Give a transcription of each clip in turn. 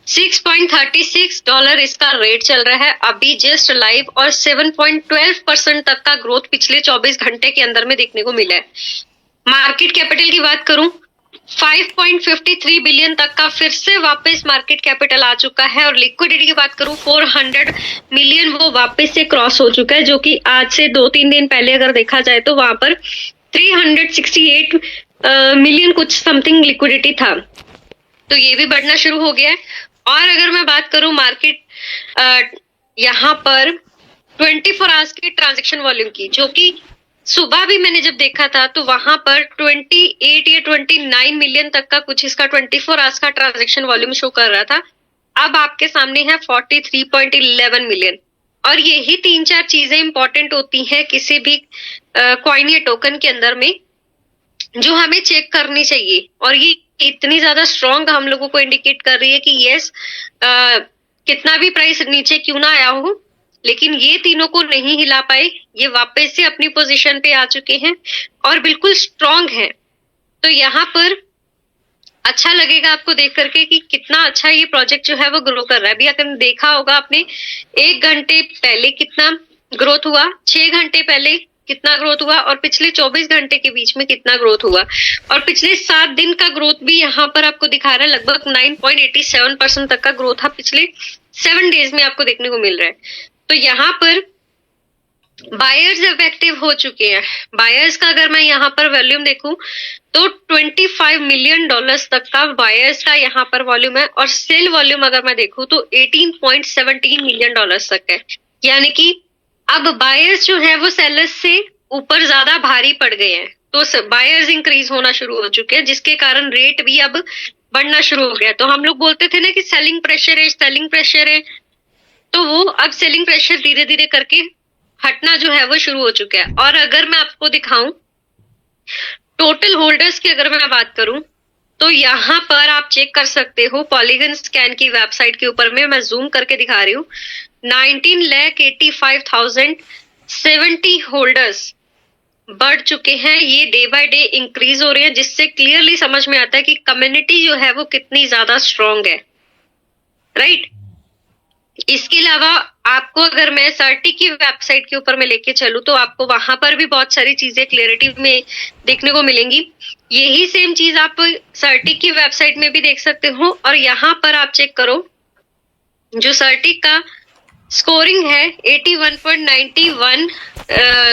$6.36 इसका रेट चल रहा है अभी जस्ट लाइव, और 7.12% तक का ग्रोथ पिछले 24 घंटे के अंदर में देखने को मिला है। मार्केट कैपिटल की बात करूं, 5.53 बिलियन तक का फिर से वापस मार्केट कैपिटल आ चुका है, और लिक्विडिटी की बात करूं 400 मिलियन वो वापस से क्रॉस हो चुका है, जो कि आज से 2-3 दिन पहले अगर देखा जाए तो वहां पर 368 मिलियन कुछ समथिंग लिक्विडिटी था, तो ये भी बढ़ना शुरू हो गया है। और अगर मैं बात करूं मार्केट यहाँ पर 24 आवर्स की ट्रांजैक्शन वॉल्यूम की, जो कि सुबह भी मैंने जब देखा था तो वहां पर 28 या 29 मिलियन तक का कुछ इसका 24 आवर्स का ट्रांजैक्शन वॉल्यूम शो कर रहा था, अब आपके सामने है 43.11 मिलियन। और यही 3-4 चीजें इंपॉर्टेंट होती हैं किसी भी कॉइन या टोकन के अंदर में, जो हमें चेक करनी चाहिए, और ये इतनी ज्यादा स्ट्रॉन्ग हम लोगों को इंडिकेट कर रही है कि यस, कितना भी प्राइस नीचे क्यों ना आया हो, लेकिन ये तीनों को नहीं हिला पाए, ये वापस से अपनी पोजीशन पे आ चुके हैं और बिल्कुल स्ट्रॉन्ग है। तो यहाँ पर अच्छा लगेगा आपको देख करके कि कितना अच्छा ये प्रोजेक्ट जो है वो ग्रो कर रहा है। अभी अगर देखा होगा आपने 1 घंटे पहले कितना ग्रोथ हुआ, 6 घंटे पहले कितना ग्रोथ हुआ, और पिछले 24 घंटे के बीच में कितना ग्रोथ हुआ, और पिछले 7 दिन का ग्रोथ भी यहाँ पर आपको दिखा रहा है। लगभग 9.87% तक का ग्रोथ पिछले 7 डेज में आपको देखने को मिल रहा है। तो यहाँ पर बायर्स इफेक्टिव हो चुके हैं। बायर्स का अगर मैं यहाँ पर वॉल्यूम देखूं तो $25 मिलियन तक का बायर्स का यहाँ पर वॉल्यूम है, और सेल वॉल्यूम अगर मैं देखूं तो $18.17 मिलियन तक है। यानी कि अब बायर्स जो है वो सेलर्स से ऊपर ज्यादा भारी पड़ गए हैं, तो बायर्स इंक्रीज होना शुरू हो चुके हैं, जिसके कारण रेट भी अब बढ़ना शुरू हो गया। तो हम लोग बोलते थे ना कि सेलिंग प्रेशर है, तो वो अब सेलिंग प्रेशर धीरे धीरे करके हटना जो है वो शुरू हो चुका है। और अगर मैं आपको दिखाऊं टोटल होल्डर्स की, अगर मैं बात करूं तो यहाँ पर आप चेक कर सकते हो पॉलीगन स्कैन की वेबसाइट के ऊपर में, मैं जूम करके दिखा रही हूँ, 19,85,070 होल्डर्स बढ़ चुके हैं। ये डे बाय डे इंक्रीज हो रहे हैं, जिससे क्लियरली समझ में आता है कि कम्युनिटी जो है वो कितनी ज्यादा स्ट्रॉन्ग है, राइट। इसके अलावा आपको अगर मैं सर्टिक की वेबसाइट के ऊपर में लेके चलूं तो आपको वहां पर भी बहुत सारी चीजें क्लियरिटी में देखने को मिलेंगी। यही सेम चीज आप सर्टिक की वेबसाइट में भी देख सकते हो, और यहाँ पर आप चेक करो जो सर्टिक का स्कोरिंग है 81.91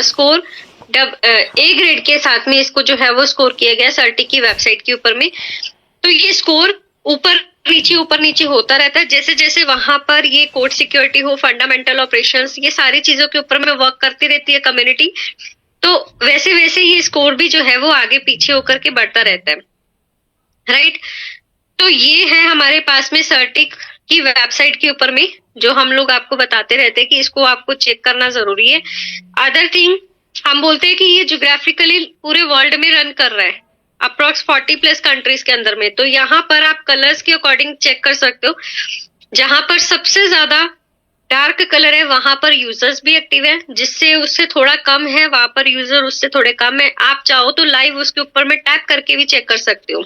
स्कोर ए ग्रेड के साथ में इसको जो है वो स्कोर किया गया सर्टिक की वेबसाइट के ऊपर में। तो ये स्कोर ऊपर नीचे होता रहता है, जैसे जैसे वहां पर ये कोड सिक्योरिटी हो, फंडामेंटल ऑपरेशंस, ये सारी चीजों के ऊपर में वर्क करती रहती है कम्युनिटी, तो वैसे वैसे ये स्कोर भी जो है वो आगे पीछे होकर के बढ़ता रहता है, राइट। तो ये है हमारे पास में सर्टिक की वेबसाइट के ऊपर में, जो हम लोग आपको बताते रहते हैं कि इसको आपको चेक करना जरूरी है। अदर थिंग, हम बोलते हैं कि ये ज्योग्राफिकली पूरे वर्ल्ड में रन कर रहा है, अप्रोक्स 40+ कंट्रीज के अंदर में। तो यहाँ पर आप कलर्स के अकॉर्डिंग चेक कर सकते हो, जहां पर सबसे ज्यादा डार्क कलर है वहां पर यूजर्स भी एक्टिव है, जिससे उससे थोड़ा कम है वहां पर यूजर उससे थोड़े कम है। आप चाहो तो लाइव उसके ऊपर में टैप करके भी चेक कर सकते हो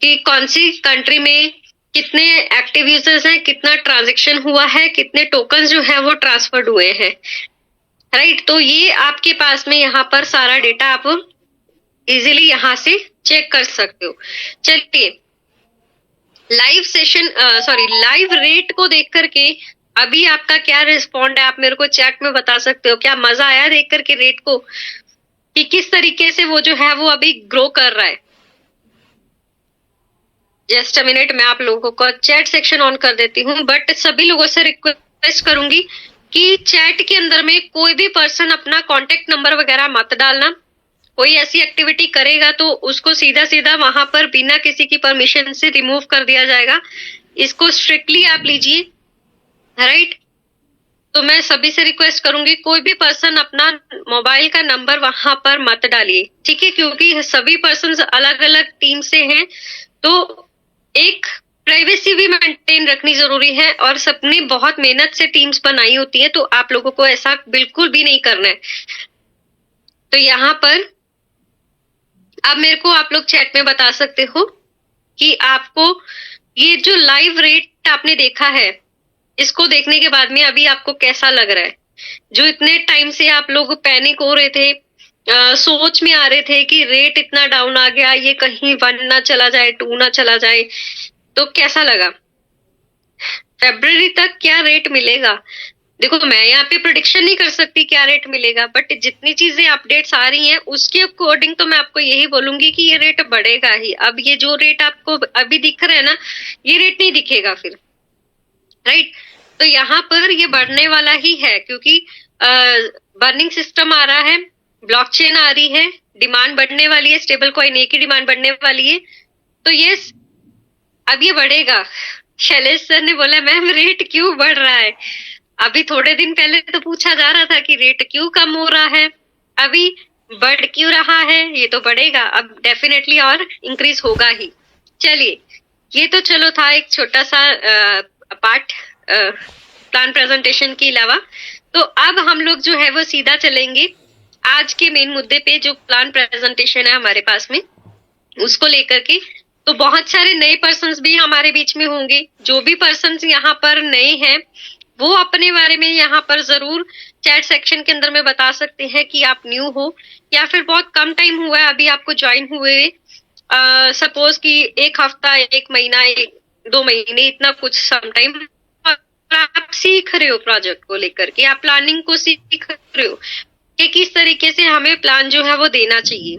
कि कौन सी कंट्री में कितने एक्टिव यूजर्स हैं, कितना ट्रांजेक्शन हुआ है, कितने टोकन जो है वो ट्रांसफर्ड हुए हैं, राइट। तो ये आपके पास में यहाँ पर सारा डेटा आप इजीली यहाँ से चेक कर सकते हो। चलिए लाइव रेट को देख करके अभी आपका क्या रिस्पॉन्ड है, आप मेरे को चैट में बता सकते हो। क्या मजा आया देख करके रेट को कि किस तरीके से वो जो है वो अभी ग्रो कर रहा है? जस्ट अ मिनट, मैं आप लोगों को चैट सेक्शन ऑन कर देती हूँ, बट सभी लोगों से रिक्वेस्ट करूंगी कि चैट के अंदर में कोई भी पर्सन अपना कॉन्टेक्ट नंबर वगैरह मत डालना। कोई ऐसी एक्टिविटी करेगा तो उसको सीधा सीधा वहां पर बिना किसी की परमिशन से रिमूव कर दिया जाएगा। इसको स्ट्रिक्टली आप लीजिए, राइट। तो मैं सभी से रिक्वेस्ट करूंगी कोई भी पर्सन अपना मोबाइल का नंबर वहां पर मत डालिए, ठीक है, क्योंकि सभी पर्सन अलग अलग टीम से हैं, तो एक प्राइवेसी भी मेंटेन रखनी जरूरी है, और सबने बहुत मेहनत से टीम्स बनाई होती है, तो आप लोगों को ऐसा बिल्कुल भी नहीं करना है। तो यहाँ पर अब मेरे को आप लोग चैट में बता सकते हो कि आपको ये जो लाइव रेट आपने देखा है, इसको देखने के बाद में अभी आपको कैसा लग रहा है? जो इतने टाइम से आप लोग पैनिक हो रहे थे, सोच में आ रहे थे कि रेट इतना डाउन आ गया, ये कहीं 1 ना चला जाए, 2 ना चला जाए, तो कैसा लगा? फरवरी तक क्या रेट मिलेगा? देखो, मैं यहाँ पे प्रेडिक्शन नहीं कर सकती क्या रेट मिलेगा, बट जितनी चीजें अपडेट्स आ रही हैं उसके अकॉर्डिंग तो मैं आपको यही बोलूंगी कि ये रेट बढ़ेगा ही। अब ये जो रेट आपको अभी दिख रहा है ना, ये रेट नहीं दिखेगा फिर, राइट? तो यहाँ पर ये बढ़ने वाला ही है, क्योंकि बर्निंग सिस्टम आ रहा है, ब्लॉकचेन आ रही है, डिमांड बढ़ने वाली है, स्टेबल कॉइन ए की डिमांड बढ़ने वाली है, तो ये अब ये बढ़ेगा। शैलेश सर ने बोला मैम रेट क्यों बढ़ रहा है? अभी थोड़े दिन पहले तो पूछा जा रहा था कि रेट क्यों कम हो रहा है, अभी बढ़ क्यों रहा है? ये तो बढ़ेगा, अब डेफिनेटली और इंक्रीज होगा ही। चलिए, ये तो चलो था एक छोटा सा पार्ट प्लान प्रेजेंटेशन के अलावा। तो अब हम लोग जो है वो सीधा चलेंगे आज के मेन मुद्दे पे, जो प्लान प्रेजेंटेशन है हमारे पास में, उसको लेकर के। तो बहुत सारे नए पर्सन्स भी हमारे बीच में होंगे। जो भी पर्सन्स यहाँ पर नए हैं वो अपने बारे में यहाँ पर जरूर चैट सेक्शन के अंदर में बता सकते हैं कि आप न्यू हो या फिर बहुत कम टाइम हुआ है अभी आपको ज्वाइन हुए। सपोज कि 1 हफ्ता, 1 महीना, 2 महीने, इतना कुछ समटाइम आप सीख रहे हो प्रोजेक्ट को लेकर के, आप प्लानिंग को सीख रहे हो कि किस तरीके से हमें प्लान जो है वो देना चाहिए।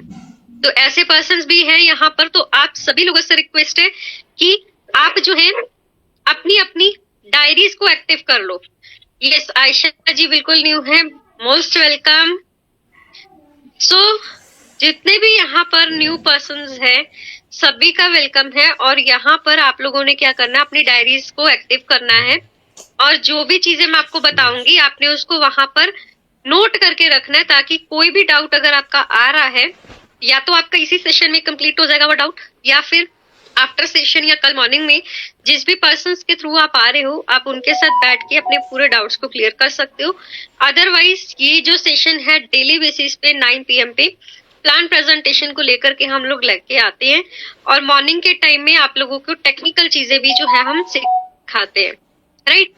तो ऐसे पर्सन्स भी हैं यहाँ पर। तो आप सभी लोगों से रिक्वेस्ट है कि आप जो है अपनी अपनी डायरीज को एक्टिव कर लो। यस, आयशा जी बिल्कुल न्यू है, मोस्ट वेलकम। सो जितने भी यहाँ पर न्यू पर्सन्स हैं सभी का वेलकम है। और यहाँ पर आप लोगों ने क्या करना है, अपनी डायरीज को एक्टिव करना है, और जो भी चीजें मैं आपको बताऊंगी आपने उसको वहां पर नोट करके रखना है, ताकि कोई भी डाउट अगर आपका आ रहा है, या तो आपका इसी सेशन में कंप्लीट हो जाएगा वो डाउट, या फिर आफ्टर सेशन या कल मॉर्निंग में जिस भी पर्सन्स के थ्रू आप आ रहे हो आप उनके साथ बैठ के अपने पूरे डाउट्स को क्लियर कर सकते हो। अदरवाइज ये जो सेशन है डेली बेसिस पे 9 PM पे प्लान प्रेजेंटेशन को लेकर के हम लोग लेके आते हैं, और मॉर्निंग के टाइम में आप लोगों को टेक्निकल चीजें भी जो है हम सिखाते हैं, राइट?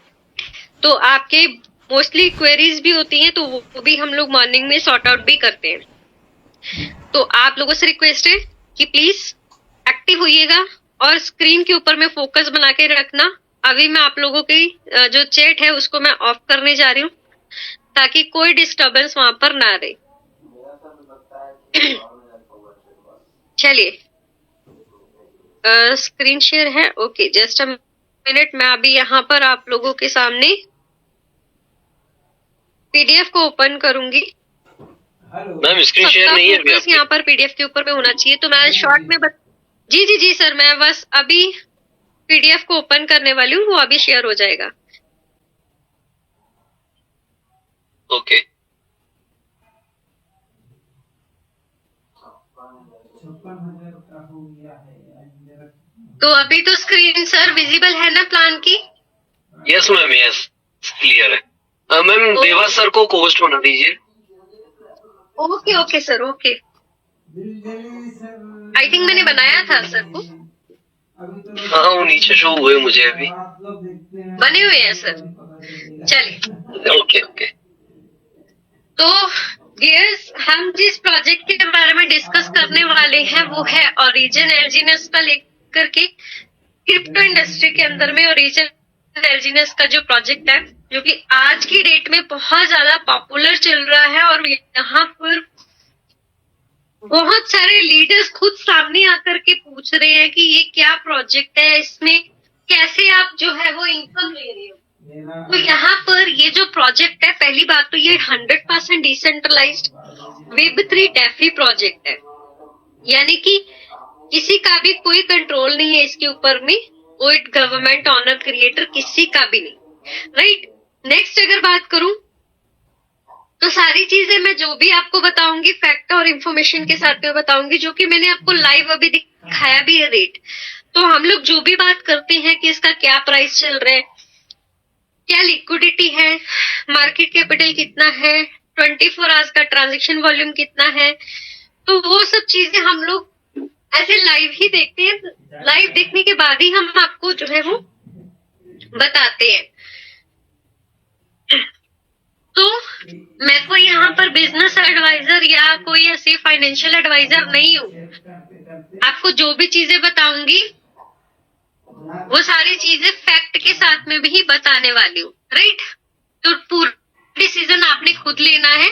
तो आपके मोस्टली क्वेरीज भी होती हैं तो वो भी हम लोग मॉर्निंग में सॉर्ट आउट भी करते हैं। तो आप लोगों से रिक्वेस्ट है कि प्लीज एक्टिव होइएगा और स्क्रीन के ऊपर में फोकस बना के रखना। अभी मैं आप लोगों की जो चैट है उसको मैं ऑफ करने जा रही हूँ ताकि कोई डिस्टरबेंस वहां पर ना रहे। चलिए, स्क्रीन शेयर है, ओके, जस्ट अ मिनट। मैं अभी यहाँ पर आप लोगों के सामने पीडीएफ को ओपन करूंगी। मैम स्क्रीन शेयर नहीं है अभी फोकस यहाँ पर पीडीएफ के ऊपर में होना चाहिए। तो मैं शॉर्ट में जी जी जी सर, मैं बस अभी पीडीएफ को ओपन करने वाली हूँ, वो अभी शेयर हो जाएगा। ओके। तो अभी तो स्क्रीन सर विजिबल है ना प्लान की? यस मैम, यस क्लियर है। मैम देवा सर को कोस्ट बना दीजिए। Okay okay sir, okay. I think मैंने बनाया था सर को। हाँ, वो नीचे शो हुए मुझे अभी। बने हुए हैं सर। चलिए, ओके ओके। तो डियर्स, हम जिस प्रोजेक्ट के बारे में डिस्कस करने वाले हैं वो है ओरिजिन एलजीनेस का लेकर के क्रिप्टो इंडस्ट्री के अंदर में ओरिजिन एलजीनेस का जो प्रोजेक्ट है, जो कि आज की डेट में बहुत ज्यादा पॉपुलर चल रहा है, और यहाँ पर बहुत सारे लीडर्स खुद सामने आकर के पूछ रहे हैं कि ये क्या प्रोजेक्ट है, इसमें कैसे आप जो है वो इनकम ले रहे हो। तो यहाँ पर ये जो प्रोजेक्ट है, पहली बात तो ये 100% डिसेंट्रलाइज्ड Web3 डेफी प्रोजेक्ट है, यानी कि किसी का भी कोई कंट्रोल नहीं है इसके ऊपर में, कोई गवर्नमेंट ऑनर क्रिएटर किसी का भी नहीं, राइट? नेक्स्ट अगर बात करूं तो सारी चीजें मैं जो भी आपको बताऊंगी फैक्ट और इंफॉर्मेशन के साथ में बताऊंगी, जो कि मैंने आपको लाइव अभी दिखाया भी है रेट। तो हम लोग जो भी बात करते हैं कि इसका क्या प्राइस चल रहा है, क्या लिक्विडिटी है, मार्केट कैपिटल कितना है, 24 आवर्स का ट्रांजैक्शन वॉल्यूम कितना है, तो वो सब चीजें हम लोग ऐसे लाइव ही देखते हैं, लाइव देखने के बाद ही हम आपको जो है वो बताते हैं। तो मैं कोई यहाँ पर बिजनेस एडवाइजर या कोई ऐसी फाइनेंशियल एडवाइजर नहीं हूँ। आपको जो भी चीजें बताऊंगी वो सारी चीजें फैक्ट के साथ में भी बताने वाली हूँ, राइट। तो पूरा डिसीजन आपने खुद लेना है,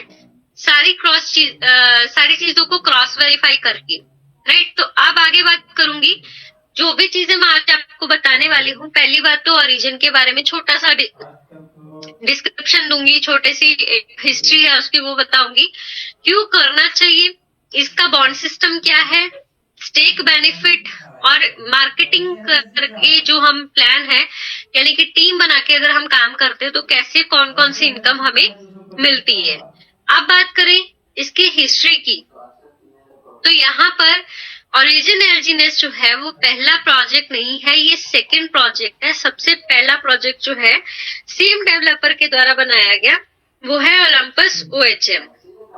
सारी चीजों को क्रॉस वेरीफाई करके, राइट। तो अब आगे बात करूंगी, जो भी चीजें मैं आज आपको बताने वाली हूँ। पहली बात तो ओरिजिन के बारे में छोटा सा डिस्क्रिप्शन दूंगी, छोटी सी हिस्ट्री है उसकी वो बताऊंगी, क्यों करना चाहिए, इसका बॉन्ड सिस्टम क्या है, स्टेक बेनिफिट, और मार्केटिंग करके जो हम प्लान है, यानी कि टीम बना के अगर हम काम करते हैं तो कैसे कौन कौन सी इनकम हमें मिलती है। अब बात करें इसकी हिस्ट्री की, तो यहाँ पर ओरिजिन एलजीनेस जो है वो पहला प्रोजेक्ट नहीं है, ये सेकंड प्रोजेक्ट है। सबसे पहला प्रोजेक्ट जो है सेम डेवलपर के द्वारा बनाया गया वो है Olympus OHM,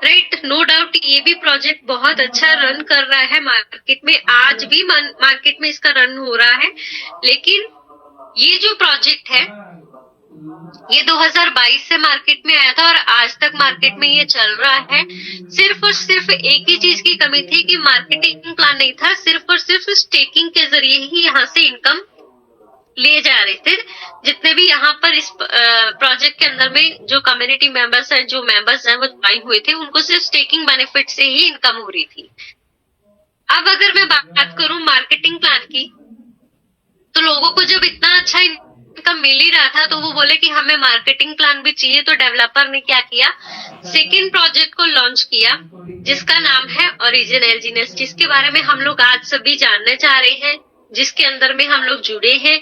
right. No doubt ये भी प्रोजेक्ट बहुत अच्छा रन कर रहा है मार्केट में, आज भी मार्केट में इसका रन हो रहा है। लेकिन ये जो प्रोजेक्ट है ये 2022 से मार्केट में आया था और आज तक मार्केट में ये चल रहा है। सिर्फ और सिर्फ एक ही चीज की कमी थी कि मार्केटिंग प्लान नहीं था, सिर्फ और सिर्फ स्टेकिंग के जरिए ही यहाँ से इनकम ले जा रहे थे। जितने भी यहाँ पर इस प्रोजेक्ट के अंदर में जो कम्युनिटी मेंबर्स हैं, जो मेंबर्स हैं वो ज्वाइन हुए थे, उनको सिर्फ स्टेकिंग बेनिफिट से ही इनकम हो रही थी। अब अगर मैं बात करूं मार्केटिंग प्लान की, तो लोगों को जब इतना अच्छा इनकम मिल ही रहा था तो वो बोले कि हमें मार्केटिंग प्लान भी चाहिए। तो डेवलपर ने क्या किया, सेकंड प्रोजेक्ट को लॉन्च किया जिसका नाम है ओरिजिन एलजीनेस, जिसके बारे में हम लोग आज सभी जानने चाह रहे हैं, जिसके अंदर में हम लोग जुड़े हैं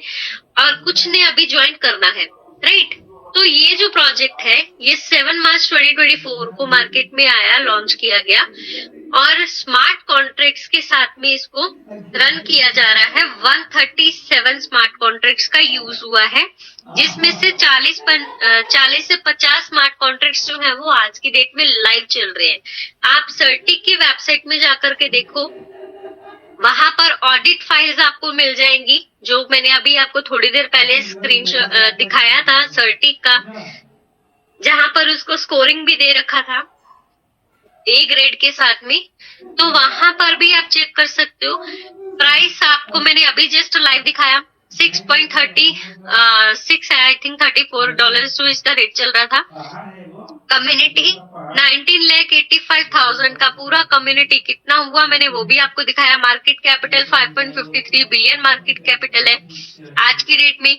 और कुछ ने अभी ज्वाइन करना है, राइट। तो ये जो प्रोजेक्ट है ये 7 मार्च 2024 को मार्केट में आया, लॉन्च किया गया और स्मार्ट कॉन्ट्रैक्ट्स के साथ में इसको रन किया जा रहा है। 137 स्मार्ट कॉन्ट्रैक्ट्स का यूज हुआ है, जिसमें से 40 से 50 स्मार्ट कॉन्ट्रैक्ट्स जो है वो आज की डेट में लाइव चल रहे हैं। आप सर्टिक की वेबसाइट में जाकर के देखो, वहां पर ऑडिट फाइल्स आपको मिल जाएंगी, जो मैंने अभी आपको थोड़ी देर पहले स्क्रीनशॉट दिखाया था सर्टिक का, जहां पर उसको स्कोरिंग भी दे रखा था A ग्रेड के साथ में। तो वहां पर भी आप चेक कर सकते हो। प्राइस आपको मैंने अभी जस्ट लाइव दिखाया, 6.36 आई थिंक $34 जो इसका रेट चल रहा था। कम्युनिटी 19,85,000 का पूरा कम्युनिटी कितना हुआ मैंने वो भी आपको दिखाया। Market capital 5.53 billion market capital है आज की डेट में।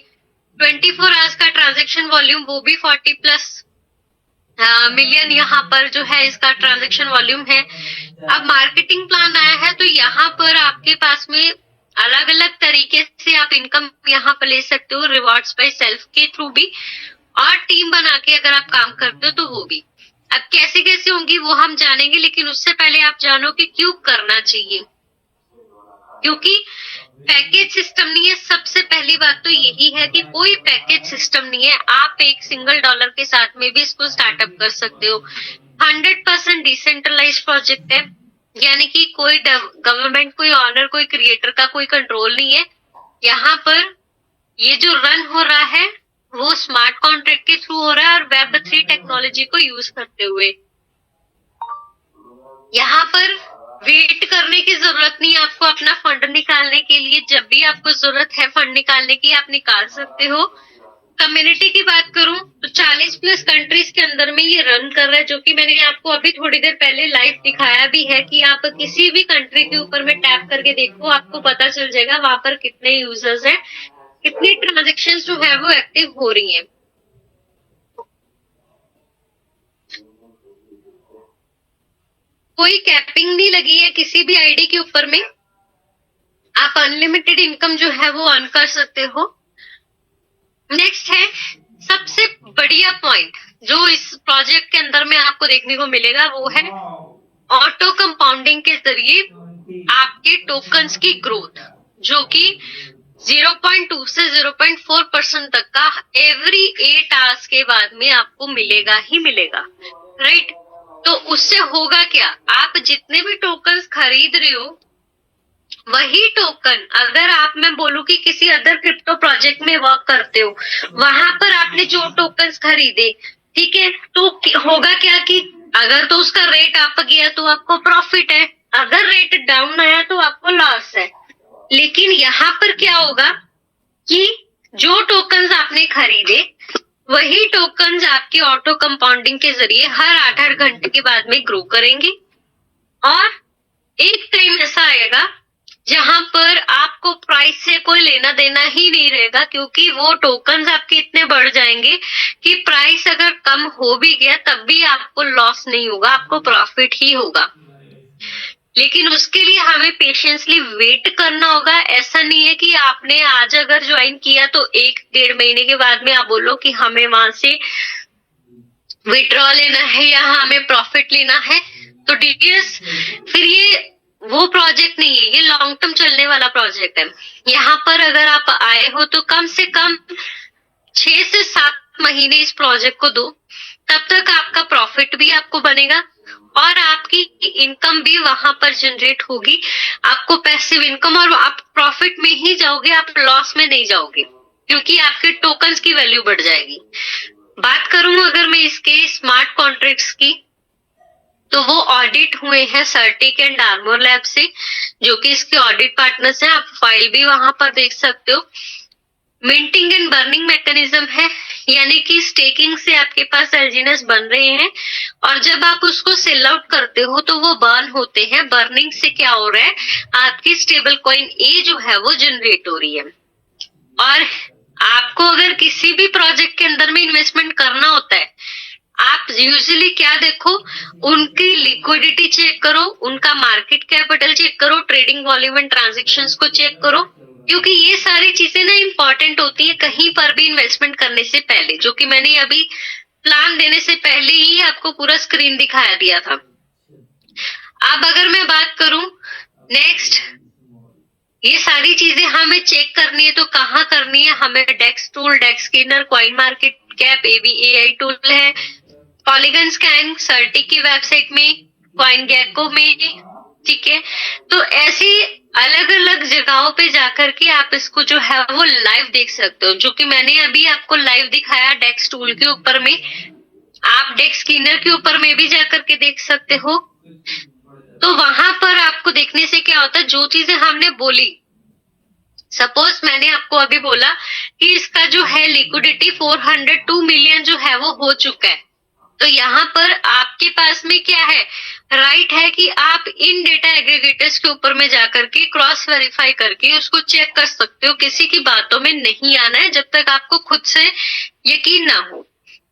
24 आवर्स का ट्रांजैक्शन वॉल्यूम वो भी 40+ मिलियन यहाँ पर जो है इसका ट्रांजैक्शन वॉल्यूम है। अब मार्केटिंग प्लान आया है तो यहाँ पर आपके पास में अलग अलग तरीके से आप इनकम यहाँ पर ले सकते हो, रिवॉर्ड्स बाय सेल्फ के थ्रू भी, और टीम बना के अगर आप काम करते हो तो वो भी। अब कैसे कैसे होंगी वो हम जानेंगे, लेकिन उससे पहले आप जानो कि क्यों करना चाहिए। क्योंकि पैकेज सिस्टम नहीं है। सबसे पहली बात तो यही है कि कोई पैकेज सिस्टम नहीं है, आप एक सिंगल डॉलर के साथ में भी इसको स्टार्टअप कर सकते हो। 100% डिसेंट्रलाइज प्रोजेक्ट है, यानी कि कोई गवर्नमेंट, कोई ऑनर, कोई क्रिएटर का कोई कंट्रोल नहीं है। यहाँ पर ये जो रन हो रहा है वो स्मार्ट कॉन्ट्रैक्ट के थ्रू हो रहा है और Web3 टेक्नोलॉजी को यूज करते हुए। यहाँ पर वेट करने की जरूरत नहीं है आपको अपना फंड निकालने के लिए। जब भी आपको जरूरत है फंड निकालने की आप निकाल सकते हो। कम्युनिटी की बात करूं तो 40+ कंट्रीज के अंदर में ये रन कर रहा है, जो कि मैंने आपको अभी थोड़ी देर पहले लाइव दिखाया भी है कि आप किसी भी कंट्री के ऊपर में टैप करके देखो, आपको पता चल जाएगा वहां पर कितने यूजर्स हैं, कितनी ट्रांजेक्शन्स जो है वो एक्टिव हो रही हैं। कोई कैपिंग नहीं लगी है किसी भी आईडी के ऊपर में, आप अनलिमिटेड इनकम जो है वो अर्न कर सकते हो। नेक्स्ट है सबसे बढ़िया पॉइंट जो इस प्रोजेक्ट के अंदर में आपको देखने को मिलेगा, वो है ऑटो कंपाउंडिंग के जरिए आपके टोकन्स की ग्रोथ, जो कि 0.2 से 0.4% तक का एवरी 8 आवर्स के बाद में आपको मिलेगा ही मिलेगा, राइट। तो उससे होगा क्या, आप जितने भी टोकन्स खरीद रहे हो वही टोकन अगर आप, मैं बोलूं कि किसी अदर क्रिप्टो प्रोजेक्ट में वर्क करते हो, वहां पर आपने जो टोकन्स खरीदे, ठीक है, तो होगा क्या कि अगर तो उसका रेट अप गया तो आपको प्रॉफिट है, अगर रेट डाउन आया तो आपको लॉस है। लेकिन यहाँ पर क्या होगा कि जो टोकन्स आपने खरीदे वही टोकन्स आपकी ऑटो कंपाउंडिंग के जरिए हर 8-8 घंटे के बाद में ग्रो करेंगे, और एक टाइम ऐसा आएगा जहां पर आपको प्राइस से कोई लेना देना ही नहीं रहेगा, क्योंकि वो टोकन्स आपके इतने बढ़ जाएंगे कि प्राइस अगर कम हो भी गया तब भी आपको लॉस नहीं होगा, आपको प्रॉफिट ही होगा। लेकिन उसके लिए हमें पेशेंसली वेट करना होगा। ऐसा नहीं है कि आपने आज अगर ज्वाइन किया तो 1-1.5 महीने के बाद में आप बोलो कि हमें वहां से विड्रॉ लेना है या हमें प्रॉफिट लेना है, तो डीटीएस फिर ये वो प्रोजेक्ट नहीं है, ये लॉन्ग टर्म चलने वाला प्रोजेक्ट है। यहाँ पर अगर आप आए हो तो कम से कम 6 से 7 महीने इस प्रोजेक्ट को दो, तब तक आपका प्रॉफिट भी आपको बनेगा और आपकी इनकम भी वहां पर जनरेट होगी, आपको पैसिव इनकम, और आप प्रॉफिट में ही जाओगे, आप लॉस में नहीं जाओगे, क्योंकि आपके टोकन्स की वैल्यू बढ़ जाएगी। बात करूं अगर मैं इसके स्मार्ट कॉन्ट्रैक्ट्स की, तो वो ऑडिट हुए हैं सर्टिक एंड आर्मोर लैब से, जो कि इसके ऑडिट पार्टनर्स हैं। आप फाइल भी वहां पर देख सकते हो। मिंटिंग एंड बर्निंग मैकेनिज्म है, यानी कि स्टेकिंग से आपके पास एलजीएनएस बन रहे हैं और जब आप उसको सेल आउट करते हो तो वो बर्न होते हैं। बर्निंग से क्या हो रहा है, आपकी स्टेबल कॉइन ए जो है वो जनरेट हो रही है। और आपको अगर किसी भी प्रोजेक्ट के अंदर में इन्वेस्टमेंट करना होता है, आप यूजुअली क्या देखो, उनकी लिक्विडिटी चेक करो, उनका मार्केट कैपिटल चेक करो, ट्रेडिंग वॉल्यूम एंड ट्रांजैक्शंस को चेक करो, क्योंकि ये सारी चीजें ना इंपॉर्टेंट होती है कहीं पर भी इन्वेस्टमेंट करने से पहले, जो कि मैंने अभी प्लान देने से पहले ही आपको पूरा स्क्रीन दिखाया दिया था। अब अगर मैं बात करूं नेक्स्ट, ये सारी चीजें हमें चेक करनी है तो कहाँ करनी है, हमें DEX tool, DEX scanner, coin market cap, AVAI tool है, पॉलीगन स्कैन, सर्टिक की वेबसाइट में, कॉइन गेको में, ठीक है। तो ऐसी अलग अलग जगहों पे जाकर के आप इसको जो है वो लाइव देख सकते हो, जो कि मैंने अभी आपको लाइव दिखाया डेक्स टूल के ऊपर में। आप डेक्स स्कैनर के ऊपर में भी जाकर के देख सकते हो। तो वहां पर आपको देखने से क्या होता है, जो चीजें हमने बोली, सपोज मैंने आपको अभी बोला कि इसका जो है लिक्विडिटी 402 मिलियन जो है वो हो चुका है, तो यहाँ पर आपके पास में क्या है, राइट है कि आप इन डेटा एग्रीगेटर्स के ऊपर में जाकर के क्रॉस वेरीफाई करके उसको चेक कर सकते हो। किसी की बातों में नहीं आना है जब तक आपको खुद से यकीन ना हो,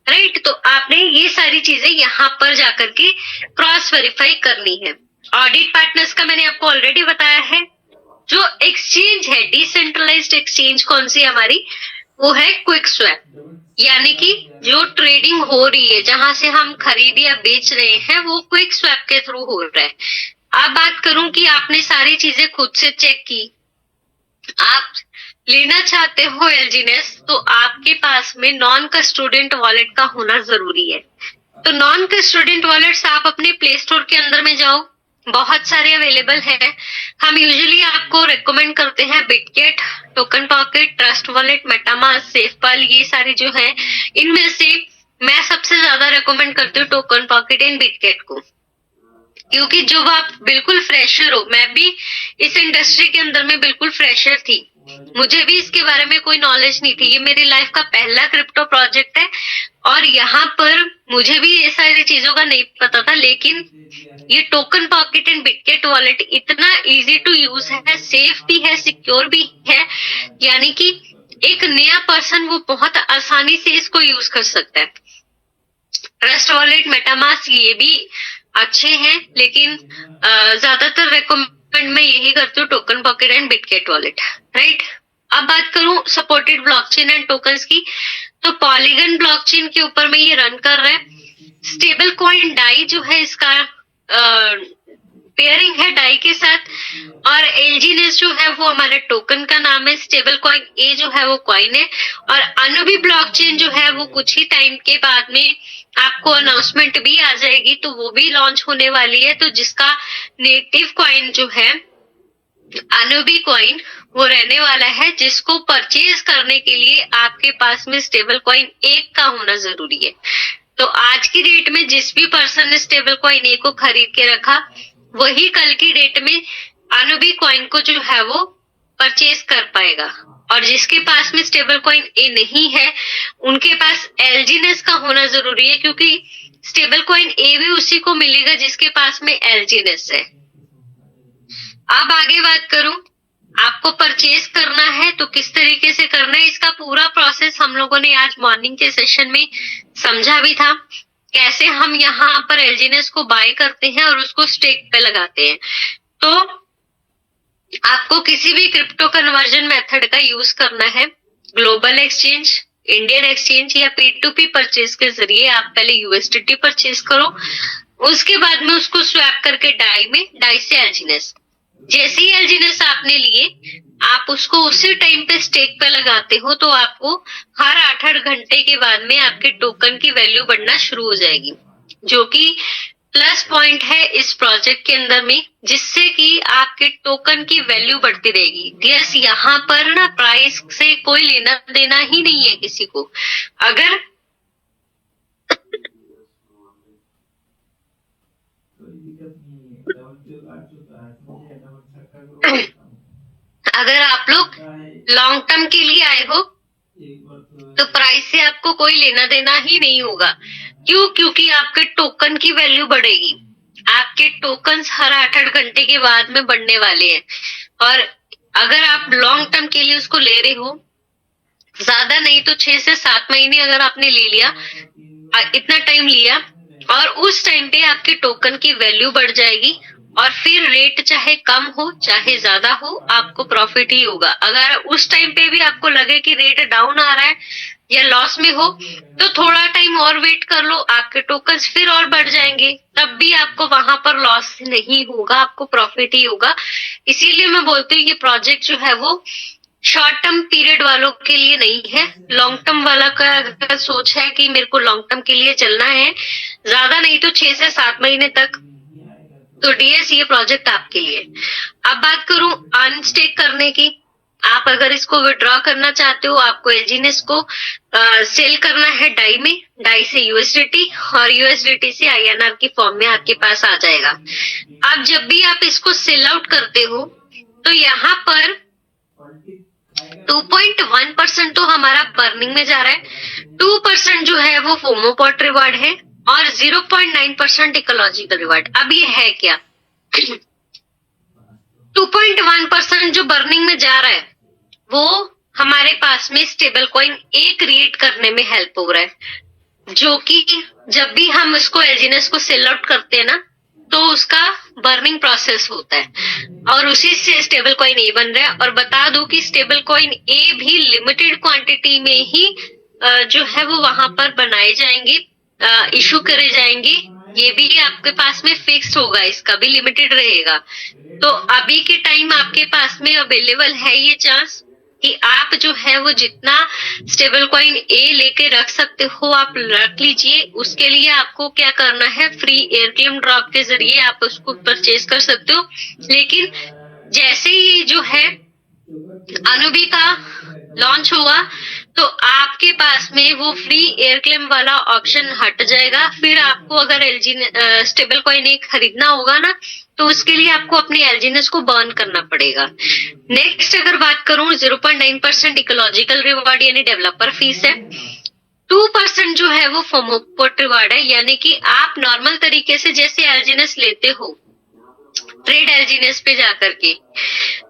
राइट। तो आपने ये सारी चीजें यहाँ पर जाकर के क्रॉस वेरीफाई करनी है। ऑडिट पार्टनर्स का मैंने आपको ऑलरेडी बताया है। जो एक्सचेंज है, डिसेंट्रलाइज्ड एक्सचेंज कौन सी हमारी, वो है क्विक स्वैप, यानी कि जो ट्रेडिंग हो रही है, जहां से हम खरीद या बेच रहे हैं, वो क्विक स्वैप के थ्रू हो रहा है। अब बात करूं कि आपने सारी चीजें खुद से चेक की, आप लेना चाहते हो एलजीएनएस, तो आपके पास में नॉन कस्टोडियन वॉलेट का होना जरूरी है। तो नॉन कस्टोडियन वॉलेट्स आप अपने प्ले स्टोर के अंदर में जाओ, बहुत सारे अवेलेबल है। हम यूजुअली आपको रेकमेंड करते हैं Bitget, token pocket, trust wallet, MetaMask, SafePal, ये सारी जो है, इनमें से मैं सबसे ज्यादा रेकमेंड करती हूँ टोकन पॉकेट एंड बिटगेट को, क्योंकि जब आप बिल्कुल फ्रेशर हो, मैं भी इस इंडस्ट्री के अंदर में बिल्कुल फ्रेशर थी, मुझे भी इसके बारे में कोई नॉलेज नहीं थी। ये मेरी लाइफ का पहला क्रिप्टो प्रोजेक्ट है और यहाँ पर मुझे भी ये सारी चीजों का नहीं पता था, लेकिन ये token pocket and Bitget wallet इतना इजी टू यूज है, सेफ भी है, सिक्योर भी है, यानी कि एक नया पर्सन वो बहुत आसानी से इसको यूज कर सकता है। ट्रस्ट वॉलेट, मेटामास्क ये भी अच्छे हैं, लेकिन ज्यादातर रेकमेंड मैं यही करती हूँ token pocket and Bitget wallet, right. अब बात करूं सपोर्टेड ब्लॉकचेन एंड टोकन्स की, तो पॉलीगन ब्लॉकचेन के ऊपर में ये रन कर रहा है। स्टेबल कॉइन डाई जो है, इसका पेयरिंग है डाई के साथ, और एलजीएनएस जो है वो हमारा टोकन का नाम है, स्टेबल कॉइन ए जो है वो कॉइन है, और अनुबी ब्लॉकचेन जो है वो कुछ ही टाइम के बाद में आपको अनाउंसमेंट भी आ जाएगी, तो वो भी लॉन्च होने वाली है। तो जिसका नेटिव कॉइन जो है अनुबी कॉइन वो रहने वाला है जिसको परचेज करने के लिए आपके पास में स्टेबल कॉइन एक का होना जरूरी है। तो आज की डेट में जिस भी पर्सन ने स्टेबल कॉइन ए को खरीद के रखा, वही कल की डेट में अनुबी कॉइन को जो है वो परचेज कर पाएगा। और जिसके पास में स्टेबल कॉइन ए नहीं है, उनके पास एलजीनेस का होना जरूरी है, क्योंकि स्टेबल कॉइन ए भी उसी को मिलेगा जिसके पास में एलजीनेस है। अब आगे बात करूं, आपको परचेज करना है तो किस तरीके से करना है, इसका पूरा प्रोसेस हम लोगों ने आज मॉर्निंग के सेशन में समझा भी था। कैसे हम यहाँ पर एलजीनेस को बाय करते हैं और उसको स्टेक पे लगाते हैं। तो आपको किसी भी क्रिप्टो कन्वर्जन मेथड का यूज करना है, ग्लोबल एक्सचेंज, इंडियन एक्सचेंज या P2P परचेज के जरिए आप पहले यूएसडीटी परचेज करो, उसके बाद में उसको स्वैप करके डाई में, डाई से एलजीनेस, जैसे ही एलजीनेस आपने लिए आप उसको उसी टाइम पे स्टेक पे लगाते हो, तो आपको हर 8-8 घंटे के बाद में आपके टोकन की वैल्यू बढ़ना शुरू हो जाएगी, जो कि प्लस पॉइंट है इस प्रोजेक्ट के अंदर में, जिससे कि आपके टोकन की वैल्यू बढ़ती रहेगी। यस, यहाँ पर ना प्राइस से कोई लेना देना ही नहीं है किसी को। अगर अगर आप लोग लॉन्ग टर्म के लिए आए हो तो प्राइस से आपको कोई लेना देना ही नहीं होगा। क्यों? क्योंकि आपके टोकन की वैल्यू बढ़ेगी। आपके टोकन्स हर 8-8 घंटे के बाद में बढ़ने वाले हैं। और अगर आप लॉन्ग टर्म के लिए उसको ले रहे हो, ज्यादा नहीं तो 6 से 7 महीने अगर आपने ले लिया, इतना टाइम लिया, और उस टाइम पे आपके टोकन की वैल्यू बढ़ जाएगी, और फिर रेट चाहे कम हो चाहे ज्यादा हो, आपको प्रॉफिट ही होगा। अगर उस टाइम पे भी आपको लगे कि रेट डाउन आ रहा है या लॉस में हो, तो थोड़ा टाइम और वेट कर लो, आपके टोकन्स फिर और बढ़ जाएंगे, तब भी आपको वहां पर लॉस नहीं होगा, आपको प्रॉफिट ही होगा। इसीलिए मैं बोलती हूँ ये प्रोजेक्ट जो है वो शॉर्ट टर्म पीरियड वालों के लिए नहीं है। लॉन्ग टर्म वाला का सोच है कि मेरे को लॉन्ग टर्म के लिए चलना है, ज्यादा नहीं तो 6 से 7 महीने तक, तो डीएस ये प्रोजेक्ट आपके लिए। अब बात करूं अनस्टेक करने की, आप अगर इसको विड्रॉ करना चाहते हो, आपको एलजीनेस को सेल करना है डाई में, डाई से यूएसडीटी और यूएसडीटी से आईएनआर की फॉर्म में आपके पास आ जाएगा। अब जब भी आप इसको सेल आउट करते हो तो यहाँ पर 2.1% तो हमारा बर्निंग में जा रहा है, 2% जो है वो फोमोपॉट रिवार्ड है और 0.9% इकोलॉजिकल रिवार्ड। अब ये है क्या? 2.1% जो बर्निंग में जा रहा है वो हमारे पास में स्टेबल कॉइन ए क्रिएट करने में हेल्प हो रहा है, जो कि जब भी हम इसको एलजीनेस को सेल आउट करते हैं ना, तो उसका बर्निंग प्रोसेस होता है और उसी से स्टेबल कॉइन ए बन रहा है। और बता दो कि स्टेबल कॉइन ए भी लिमिटेड क्वांटिटी में ही जो है वो वहां पर बनाए जाएंगे, इशू करे जाएंगे। ये भी आपके पास में फिक्स होगा, इसका भी लिमिटेड रहेगा। तो अभी के टाइम आपके पास में अवेलेबल है ये चांस कि आप जो है वो जितना स्टेबल कॉइन ए लेके रख सकते हो आप रख लीजिए। उसके लिए आपको क्या करना है, फ्री एयर क्लेम ड्रॉप के जरिए आप उसको परचेज कर सकते हो। लेकिन जैसे ही जो है अनुबी का लॉन्च हुआ तो आपके पास में वो फ्री एयर क्लेम वाला ऑप्शन हट जाएगा। फिर आपको अगर एलजी स्टेबल कॉइन ए खरीदना होगा ना, तो उसके लिए आपको अपनी एलजीनेस को बर्न करना पड़ेगा। नेक्स्ट अगर बात करूं, 0.9% इकोलॉजिकल रिवार्ड यानी डेवलपर फीस है। 2% जो है वो फोमोपोट रिवार्ड है, यानी कि आप नॉर्मल तरीके से जैसे एलजीनेस लेते हो ट्रेड एलजीनेस पे जाकर के,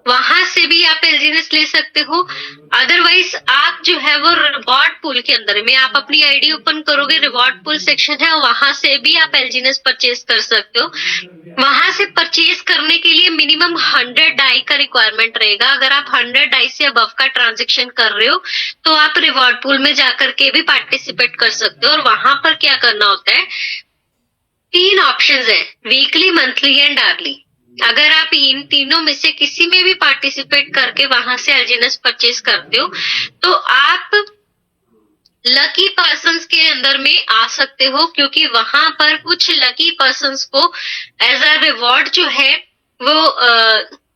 वहां से भी आप एलजीनेस ले सकते हो। अदरवाइज आप जो है वो रिवॉर्ड पूल के अंदर में आप अपनी आईडी ओपन करोगे, रिवॉर्ड पूल सेक्शन है, वहां से भी आप एलजीनेस परचेज कर सकते हो। वहां से परचेज करने के लिए मिनिमम 100 डाई का रिक्वायरमेंट रहेगा। अगर आप 100 डाई से अबव का ट्रांजेक्शन कर रहे हो तो आप रिवॉर्ड पूल में जाकर के भी पार्टिसिपेट कर सकते हो। और वहां पर क्या करना होता है, 3 ऑप्शंस है, वीकली, मंथली एंड आवर्ली। अगर आप इन तीनों में से किसी में भी पार्टिसिपेट करके वहां से एलजीनेस परचेज करते हो तो आप लकी पर्सन्स के अंदर में आ सकते हो, क्योंकि वहां पर कुछ लकी पर्सन्स को एज अ रिवॉर्ड जो है वो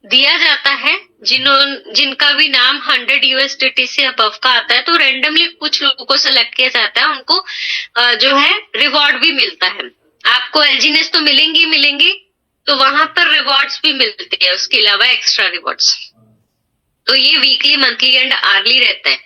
दिया जाता है, जिनका भी नाम 100 USDT से अबव का आता है, तो रेंडमली कुछ लोगों को सेलेक्ट किया जाता है, उनको जो है रिवॉर्ड भी मिलता है। आपको एलजीनेस तो मिलेंगी, तो वहां पर रिवॉर्ड्स भी मिलते हैं, उसके अलावा एक्स्ट्रा रिवॉर्ड्स। तो ये वीकली, मंथली एंड आवर्ली रहता है।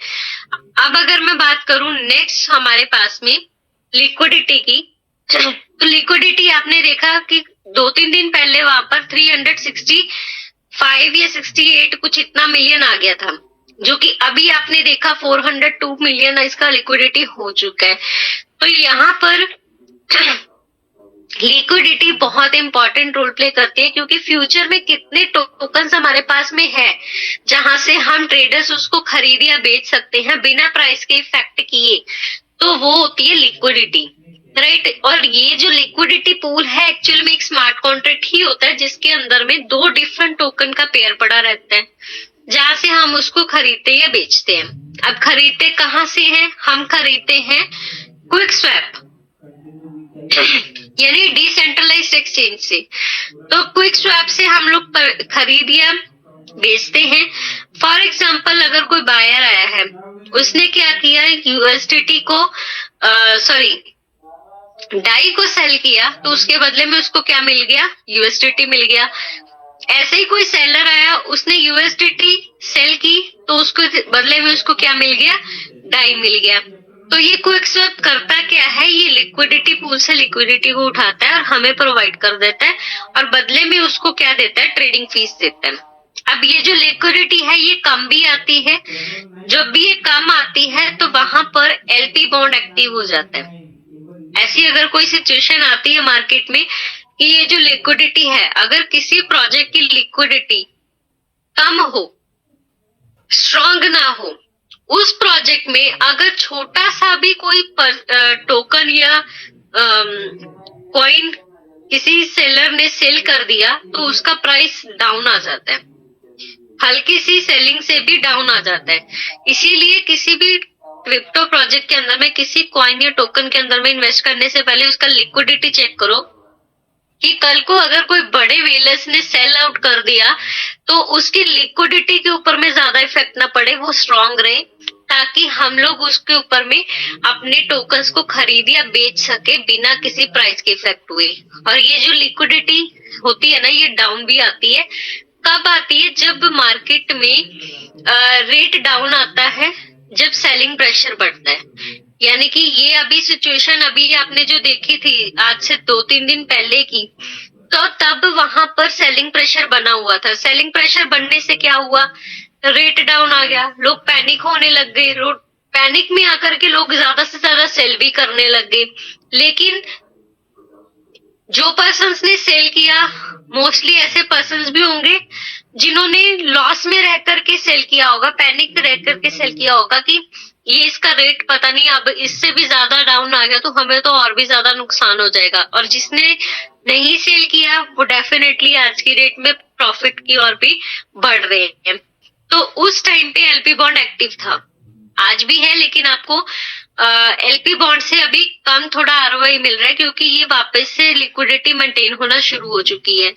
अब अगर मैं बात करूं नेक्स्ट हमारे पास में लिक्विडिटी की, तो लिक्विडिटी आपने देखा कि 2-3 दिन पहले वहां पर 365 या 68 कुछ इतना मिलियन आ गया था, जो कि अभी आपने देखा 402 मिलियन इसका लिक्विडिटी हो चुका है। तो यहाँ पर लिक्विडिटी बहुत इंपॉर्टेंट रोल प्ले करती है, क्योंकि फ्यूचर में कितने टोकन्स हमारे पास में है जहां से हम ट्रेडर्स उसको खरीद या बेच सकते हैं बिना प्राइस के इफेक्ट किए, तो वो होती है लिक्विडिटी, राइट। और ये जो लिक्विडिटी पूल है एक्चुअल में एक स्मार्ट कॉन्ट्रैक्ट ही होता है, जिसके अंदर में 2 डिफरेंट टोकन का पेयर पड़ा रहता है, जहां से हम उसको खरीदते या बेचते हैं। अब खरीदते कहाँ से हैं? हम खरीदते हैं क्विक स्वैप यानी डिसेंट्रलाइज्ड एक्सचेंज से। तो क्विक स्वैप से हम लोग खरीद या बेचते हैं। फॉर एग्जाम्पल, अगर कोई बायर आया है, उसने क्या किया, यूएसडीटी को डाई को सेल किया, तो उसके बदले में उसको क्या मिल गया? यूएसडीटी मिल गया। ऐसे ही कोई सेलर आया, उसने यूएसडीटी सेल की, तो उसको बदले में उसको क्या मिल गया? डाई मिल गया। तो ये क्विक स्वैप करता क्या है, ये लिक्विडिटी पूल से लिक्विडिटी को उठाता है और हमें प्रोवाइड कर देता है, और बदले में उसको क्या देता है? ट्रेडिंग फीस देता है। अब ये जो लिक्विडिटी है ये कम भी आती है, जब भी ये कम आती है तो वहां पर एलपी बॉन्ड एक्टिव हो जाता है। ऐसी अगर कोई सिचुएशन आती है मार्केट में कि ये जो लिक्विडिटी है, अगर किसी प्रोजेक्ट की लिक्विडिटी कम हो, स्ट्रॉन्ग ना हो, उस प्रोजेक्ट में अगर छोटा सा भी कोई टोकन या कॉइन किसी सेलर ने सेल कर दिया, तो उसका प्राइस डाउन आ जाता है, हल्की सी सेलिंग से भी डाउन आ जाता है। इसीलिए किसी भी क्रिप्टो प्रोजेक्ट के अंदर में, किसी कॉइन या टोकन के अंदर में इन्वेस्ट करने से पहले उसका लिक्विडिटी चेक करो, कि कल को अगर कोई बड़े वेलर्स ने सेल आउट कर दिया तो उसकी लिक्विडिटी के ऊपर में ज्यादा इफेक्ट ना पड़े, वो स्ट्रांग रहे, ताकि हम लोग उसके ऊपर में अपने टोकन्स को खरीद या बेच सके बिना किसी प्राइस के इफेक्ट हुए। और ये जो लिक्विडिटी होती है ना, ये डाउन भी आती है। कब आती है? जब मार्केट में रेट डाउन आता है, जब सेलिंग प्रेशर बढ़ता है। यानी कि ये अभी सिचुएशन अभी आपने जो देखी थी आज से 2-3 दिन पहले की, तो तब वहां पर सेलिंग प्रेशर बना हुआ था। सेलिंग प्रेशर बनने से क्या हुआ? रेट डाउन आ गया, लोग पैनिक होने लग गए, पैनिक में आकर के लोग ज्यादा से ज्यादा सेल भी करने लग गए। लेकिन जो पर्सन्स ने सेल किया, मोस्टली ऐसे पर्सन्स भी होंगे जिन्होंने लॉस में रह करके सेल किया होगा, पैनिक में रह करके सेल किया होगा कि ये इसका रेट पता नहीं अब इससे भी ज्यादा डाउन आ गया तो हमें तो और भी ज्यादा नुकसान हो जाएगा। और जिसने नहीं सेल किया वो डेफिनेटली आज की डेट में प्रॉफिट की ओर भी बढ़ रहे हैं। तो उस टाइम पे एलपी बॉन्ड एक्टिव था, आज भी है, लेकिन आपको एलपी बॉन्ड से अभी कम थोड़ा आरओआई मिल रहा है, क्योंकि ये वापस से लिक्विडिटी मेंटेन होना शुरू हो चुकी है।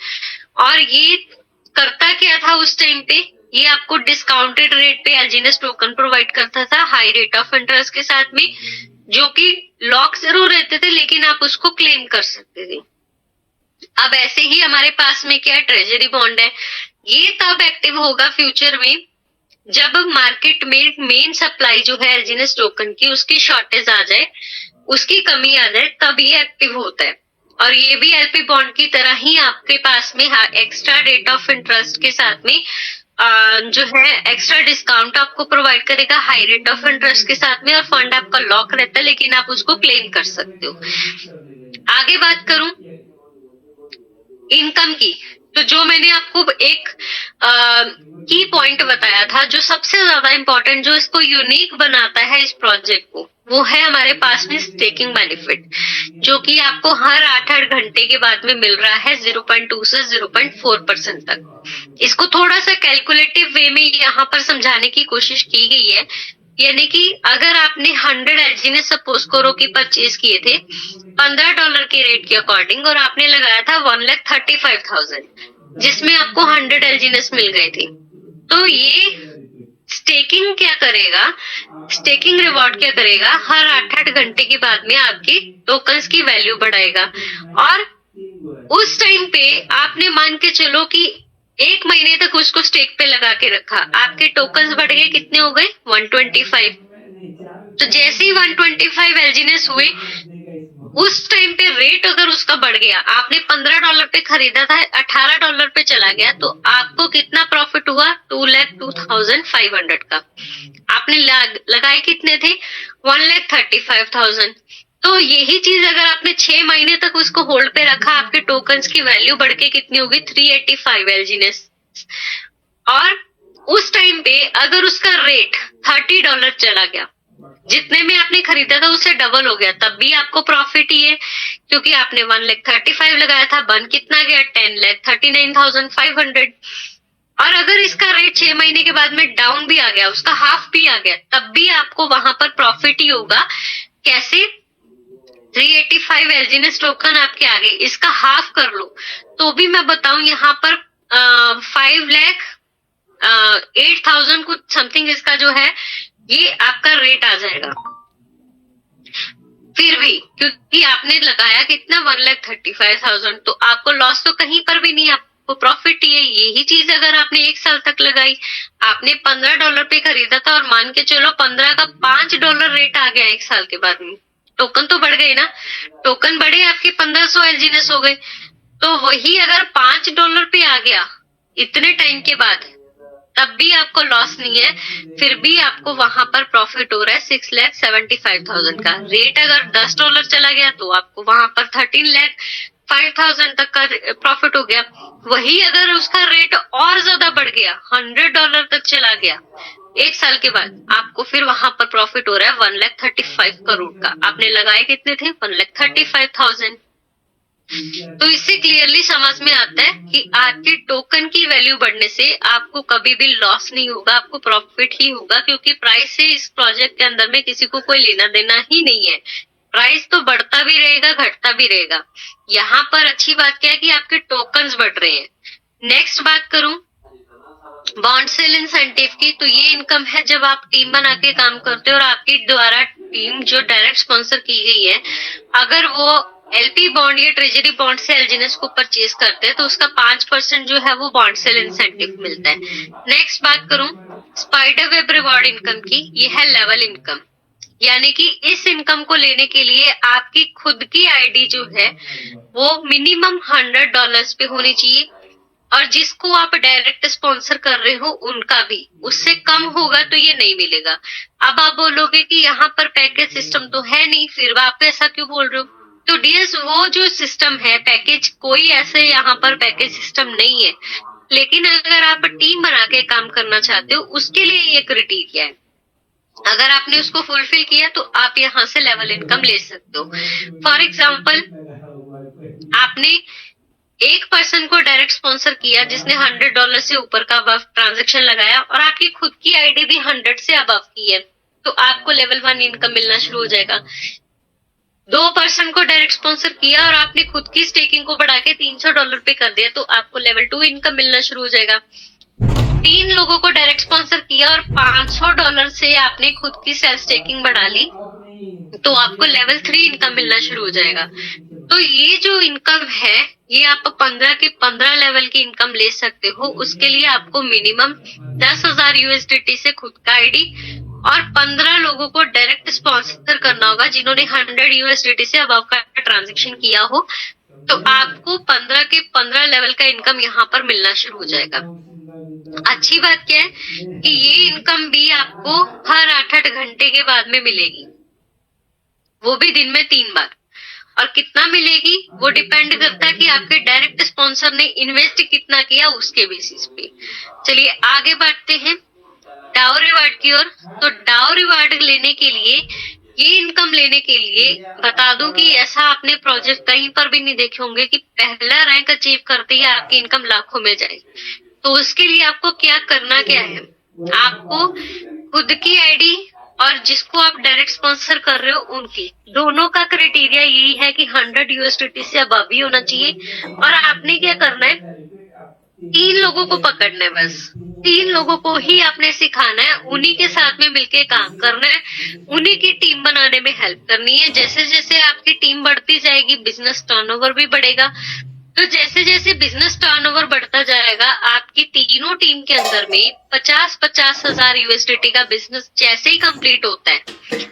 और ये करता क्या था उस टाइम पे? ये आपको डिस्काउंटेड रेट पे एलजीनेस टोकन प्रोवाइड करता था, हाई रेट ऑफ इंटरेस्ट के साथ में, जो कि लॉक जरूर रहते थे लेकिन आप उसको क्लेम कर सकते थे। अब ऐसे ही हमारे पास में क्या ट्रेजरी बॉन्ड है, ये तब एक्टिव होगा फ्यूचर में जब मार्केट में मेन सप्लाई जो है एलजीनेस टोकन की, उसकी शॉर्टेज आ जाए, उसकी कमी आ जाए, तब ये एक्टिव होता है। और ये भी एलपी बॉन्ड की तरह ही आपके पास में एक्स्ट्रा रेट ऑफ इंटरेस्ट के साथ में जो है एक्स्ट्रा डिस्काउंट आपको प्रोवाइड करेगा हाई रेट ऑफ इंटरेस्ट के साथ में, और फंड आपका लॉक रहता है लेकिन आप उसको क्लेम कर सकते हो। आगे बात करूं इनकम की, तो जो मैंने आपको एक की पॉइंट बताया था, जो सबसे ज्यादा इंपॉर्टेंट, जो इसको यूनिक बनाता है इस प्रोजेक्ट को, वो है हमारे पास में स्टेकिंग बेनिफिट, जो कि आपको हर 8-8 घंटे के बाद में मिल रहा है 0.2 से 0.4% तक। इसको थोड़ा सा कैलकुलेटिव वे में यहाँ पर समझाने की कोशिश की गई है। यानी कि अगर आपने 100 एलजीनेस सपोज करो कि परचेज किए थे $15 के रेट के अकॉर्डिंग, और आपने लगाया था 1,35,000, जिसमें आपको 100 एलजीनेस मिल गए थे। तो ये स्टेकिंग क्या करेगा, स्टेकिंग रिवॉर्ड क्या करेगा, हर 8-8 घंटे के बाद में आपकी टोकन्स की वैल्यू बढ़ाएगा। और उस टाइम पे आपने मान के चलो कि 1 महीने तक उसको स्टेक पे लगा के रखा, आपके टोकन्स बढ़ गए, कितने हो गए 125। तो जैसे ही 125 एलजीनेस हुए, उस टाइम पे रेट अगर उसका बढ़ गया, आपने $15 पे खरीदा था, $18 पे चला गया, तो आपको कितना प्रॉफिट हुआ, 2,02,500 का। आपने लगाए कितने थे, 1,35,000। तो यही चीज अगर आपने 6 महीने तक उसको होल्ड पे रखा, आपके टोकन्स की वैल्यू बढ़ के कितनी होगी, 385 एलजीनेस। और उस टाइम पे अगर उसका रेट $30 चला गया, जितने में आपने खरीदा था उससे डबल हो गया, तब भी आपको प्रॉफिट ही है, क्योंकि आपने 1,35,000 लगाया था, बन कितना गया, 10,39,500। और अगर इसका रेट 6 महीने के बाद में डाउन भी आ गया, उसका हाफ भी आ गया, तब भी आपको वहां पर प्रॉफिट ही होगा। कैसे, 385 एलजीनेस टोकन आपके आ गए, इसका हाफ कर लो तो भी मैं बताऊं यहाँ पर 5,08,000 कुछ समथिंग इसका जो है, ये आपका रेट आ जाएगा। फिर भी क्योंकि आपने लगाया कितना, 1,35,000, तो आपको लॉस तो कहीं पर भी नहीं, आपको प्रॉफिट ही है। यही चीज अगर आपने 1 साल तक लगाई, आपने $15 पे खरीदा था और मान के चलो 15 का $5 रेट आ गया 1 साल के बाद में, टोकन तो बढ़ गए ना, टोकन बढ़े, आपके 1500 एलजीनेस हो गए। तो वही अगर $5 पे आ गया इतने टाइम के बाद, तब भी आपको लॉस नहीं है, फिर भी आपको वहां पर प्रॉफिट हो रहा है 6,75,000 का। रेट अगर $10 चला गया तो आपको वहां पर 13,05,000 तक का प्रॉफिट हो गया। वही अगर उसका रेट और ज्यादा बढ़ गया, $100 तक चला गया 1 साल के बाद, आपको फिर वहां पर प्रॉफिट हो रहा है 1,35 करोड़ का। आपने लगाए कितने थे, 1,35,000। तो इससे क्लियरली समझ में आता है कि आपके टोकन की वैल्यू बढ़ने से आपको कभी भी लॉस नहीं होगा, आपको प्रॉफिट ही होगा, क्योंकि प्राइस से इस प्रोजेक्ट के अंदर में किसी को कोई लेना देना ही नहीं है। प्राइस तो बढ़ता भी रहेगा, घटता भी रहेगा। यहाँ पर अच्छी बात क्या है कि आपके टोकन्स बढ़ रहे हैं। नेक्स्ट बात करूं बॉन्ड सेल इंसेंटिव की, तो ये इनकम है जब आप टीम बना के काम करते हो और आपके द्वारा टीम जो डायरेक्ट स्पॉन्सर की गई है, अगर वो एलपी बॉन्ड या ट्रेजरी बॉन्ड से एलजीनेस को परचेज करते हैं, तो उसका 5% जो है वो बॉन्ड सेल इंसेंटिव मिलता है। नेक्स्ट बात करूं स्पाइडर वेब रिवॉर्ड इनकम की, ये है लेवल इनकम, यानी कि इस इनकम को लेने के लिए आपकी खुद की आईडी जो है वो मिनिमम $100 पे होनी चाहिए, और जिसको आप डायरेक्ट स्पॉन्सर कर रहे हो उनका भी, उससे कम होगा तो ये नहीं मिलेगा। अब आप बोलोगे कि यहाँ पर पैकेज सिस्टम तो है नहीं, फिर आप ऐसा क्यों बोल रहे हो? तो डियर्स, वो जो सिस्टम है पैकेज, कोई ऐसे यहाँ पर पैकेज सिस्टम नहीं है, लेकिन अगर आप टीम बना के काम करना चाहते हो उसके लिए ये क्राइटेरिया है। अगर आपने उसको फुलफिल किया तो आप यहाँ से लेवल इनकम ले सकते हो। फॉर एग्जाम्पल, आपने एक पर्सन को डायरेक्ट स्पॉन्सर किया जिसने $100 से ऊपर का अबव ट्रांजैक्शन लगाया, और आपकी खुद की आईडी भी 100 से अबव की है, तो आपको लेवल 1 इनकम मिलना शुरू हो जाएगा। 2 पर्सन को डायरेक्ट स्पॉन्सर किया और आपने खुद की स्टेकिंग को बढ़ा के $300 पे कर दिया, तो आपको लेवल 2 इनकम मिलना शुरू हो जाएगा। 3 लोगों को डायरेक्ट स्पॉन्सर किया और $500 से आपने खुद की सेल्फ स्टेकिंग बढ़ा ली, तो आपको लेवल 3 इनकम मिलना शुरू हो जाएगा। तो ये जो इनकम है, ये आप 15 के 15 लेवल की इनकम ले सकते हो। उसके लिए आपको मिनिमम 10,000 USDT से खुद का आईडी और 15 लोगों को डायरेक्ट स्पॉन्सर करना होगा जिन्होंने 100 USDT से अबव का ट्रांजैक्शन किया हो, तो आपको 15 के 15 लेवल का इनकम यहाँ पर मिलना शुरू हो जाएगा। अच्छी बात क्या है कि ये इनकम भी आपको हर 8-8 घंटे के बाद में मिलेगी, वो भी दिन में 3 बार। और कितना मिलेगी वो डिपेंड करता है कि आपके डायरेक्ट स्पॉन्सर ने इन्वेस्ट कितना किया उसके बेसिस पे। चलिए आगे बढ़ते हैं डाउ रिवार्ड की ओर। तो डाउ रिवार्ड लेने के लिए, ये इनकम लेने के लिए बता दूं कि ऐसा आपने प्रोजेक्ट कहीं पर भी नहीं देखे होंगे कि पहला रैंक अचीव करते ही आपकी इनकम लाखों में जाए। तो उसके लिए आपको क्या करना क्या है, आपको खुद की आईडी और जिसको आप डायरेक्ट स्पॉन्सर कर रहे हो उनकी, दोनों का क्राइटेरिया यही है कि 100 USDT से अबव ही होना चाहिए। और आपने क्या करना है, 3 लोगों को पकड़ना है, बस 3 लोगों को ही आपने सिखाना है, उन्हीं के साथ में मिलके काम करना है, उन्हीं की टीम बनाने में हेल्प करनी है। जैसे जैसे आपकी टीम बढ़ती जाएगी बिजनेस टर्नओवर भी बढ़ेगा। तो जैसे जैसे बिजनेस टर्नओवर बढ़ता जाएगा, आपकी तीनों टीम के अंदर में 50-50 हजार यूएसडीटी का बिजनेस जैसे ही कंप्लीट होता है,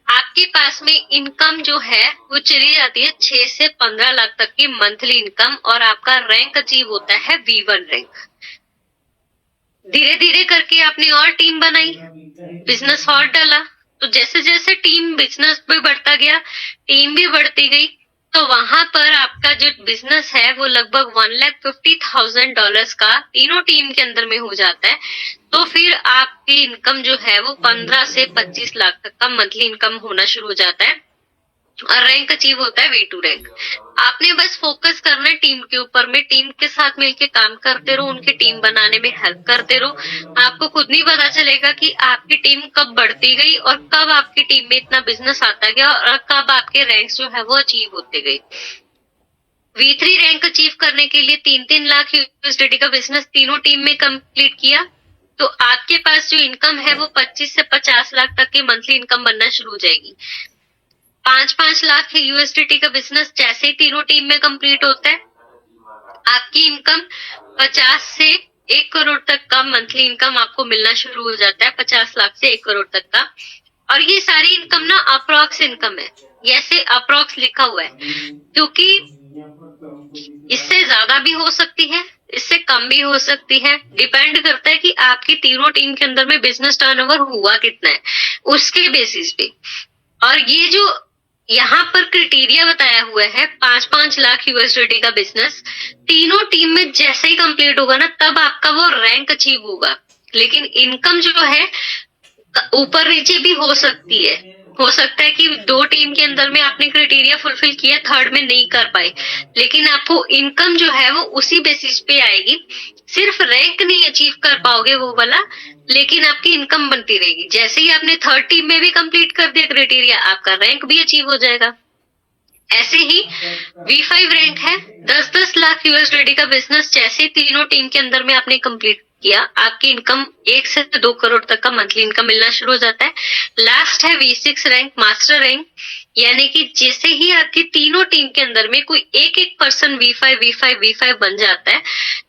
आपके पास में इनकम जो है वो चली जाती है 6 से 15 लाख तक की मंथली इनकम, और आपका रैंक अचीव होता है V1 रैंक। धीरे धीरे करके आपने और टीम बनाई, बिजनेस और डाला, तो जैसे जैसे टीम बिजनेस भी बढ़ता गया, टीम भी बढ़ती गई, तो वहां पर आपका जो बिजनेस है वो लगभग $1,50,000 का तीनों टीम के अंदर में हो जाता है। तो फिर आपकी इनकम जो है वो 15 से 25 लाख तक का मंथली इनकम होना शुरू हो जाता है, और रैंक अचीव होता है V2 रैंक। आपने बस फोकस करना है टीम के ऊपर में, टीम के साथ मिलके काम करते रहो, उनकी टीम बनाने में हेल्प करते रहो। आपको खुद नहीं पता चलेगा कि आपकी टीम कब बढ़ती गई और कब आपकी टीम में इतना बिजनेस आता गया और कब आपके रैंक्स जो है वो अचीव होते गए। V3 रैंक अचीव करने के लिए 3-3 लाख यूएसडीटी का बिजनेस तीनों टीम में कंप्लीट किया, तो आपके पास जो इनकम है वो 25 से 50 लाख तक की मंथली इनकम बनना शुरू हो जाएगी। 5-5 लाख यूएसडीटी का बिजनेस जैसे ही तीनों टीम में कंप्लीट होता है, आपकी इनकम 50 से 1 करोड़ तक का मंथली इनकम आपको मिलना शुरू हो जाता है, 50 लाख से 1 करोड़ तक का। और ये सारी इनकम ना अप्रॉक्स इनकम है, जैसे अप्रॉक्स लिखा हुआ है, क्योंकि इससे ज्यादा भी हो सकती है, इससे कम भी हो सकती है, डिपेंड करता है कि आपकी तीनों टीम के अंदर में बिजनेस टर्नओवर हुआ कितना है उसके बेसिस पे। और ये जो यहाँ पर क्राइटेरिया बताया हुआ है 5-5 लाख यूएसडीटी का बिजनेस तीनों टीम में जैसे ही कंप्लीट होगा ना, तब आपका वो रैंक अचीव होगा। लेकिन इनकम जो है ऊपर नीचे भी हो सकती है, हो सकता है कि 2 टीम के अंदर में आपने क्राइटेरिया फुलफिल किया, थर्ड में नहीं कर पाए, लेकिन आपको इनकम जो है वो उसी बेसिस पे आएगी। सिर्फ रैंक नहीं अचीव कर पाओगे वो वाला, लेकिन आपकी इनकम बनती रहेगी। जैसे ही आपने थर्ड टीम में भी कंप्लीट कर दिया क्राइटेरिया, आपका रैंक भी अचीव हो जाएगा। ऐसे ही V5 रैंक है 10-10 लाख यूएसडीटी का बिजनेस जैसे ही तीनों टीम के अंदर में आपने कंप्लीट किया, आपकी इनकम 1 से 2 करोड़ तक का मंथली इनकम मिलना शुरू हो जाता है। लास्ट है V6 रैंक मास्टर रैंक, यानी कि जैसे ही आपकी तीनों टीम के अंदर में कोई एक पर्सन V5 बन जाता है,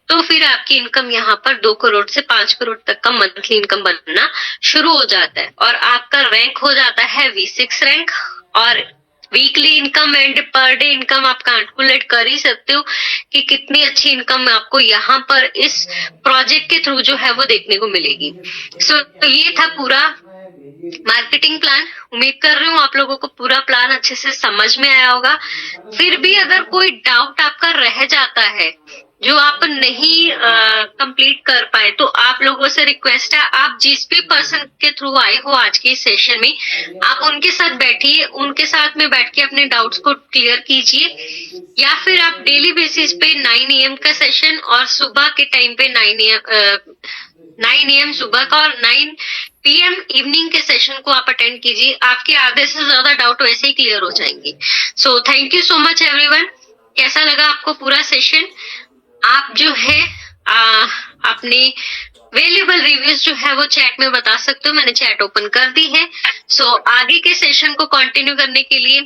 तो फिर आपकी इनकम यहाँ पर 2 करोड़ से 5 करोड़ तक का मंथली इनकम बनना शुरू हो जाता है, और आपका रैंक हो जाता है V6 रैंक। और weekly income and per day income आप कैलकुलेट कर ही सकते हो कि कितनी अच्छी इनकम आपको यहाँ पर इस प्रोजेक्ट के थ्रू जो है वो देखने को मिलेगी। तो ये था पूरा मार्केटिंग प्लान। उम्मीद कर रही हूँ आप लोगों को पूरा प्लान अच्छे से समझ में आया होगा। फिर भी अगर कोई डाउट आपका रह जाता है जो आप नहीं कंप्लीट कर पाए, तो आप लोगों से रिक्वेस्ट है, आप जिस भी पर्सन के थ्रू आए हो आज के सेशन में, आप उनके साथ बैठिए, उनके साथ में बैठ के अपने डाउट्स को क्लियर कीजिए, या फिर आप डेली बेसिस पे 9 AM का सेशन और सुबह के टाइम पे 9 AM सुबह का और 9 PM इवनिंग के सेशन को आप अटेंड कीजिए। आपके आधे से ज्यादा डाउट वैसे ही क्लियर हो जाएंगे। So thank you so much everyone. कैसा लगा आपको पूरा सेशन? आप जो है अपने वेल्यूएबल रिव्यूज जो है वो चैट में बता सकते हो, मैंने चैट ओपन कर दी है। सो आगे के सेशन को कंटिन्यू करने के लिए